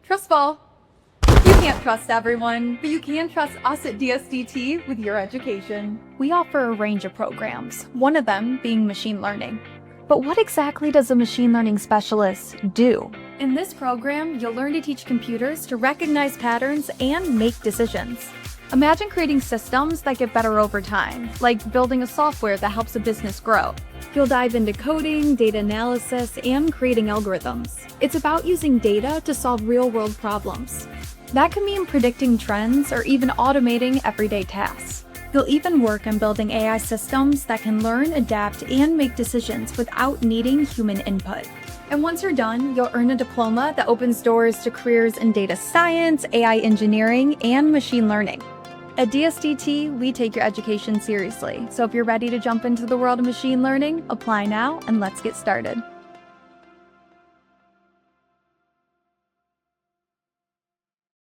Trust fall. You can't trust everyone, but you can trust us at DSDT with your education. We offer a range of programs, one of them being machine learning. But what exactly does a machine learning specialist do? In this program, you'll learn to teach computers to recognize patterns and make decisions. Imagine creating systems that get better over time, like building a software that helps a business grow. You'll dive into coding, data analysis, and creating algorithms. It's about using data to solve real-world problems. That can mean predicting trends or even automating everyday tasks. You'll even work on building AI systems that can learn, adapt, and make decisions without needing human input. And once you're done, you'll earn a diploma that opens doors to careers in data science, AI engineering, and machine learning. At DSDT, we take your education seriously, so if you're ready to jump into the world of machine learning, apply now and let's get started.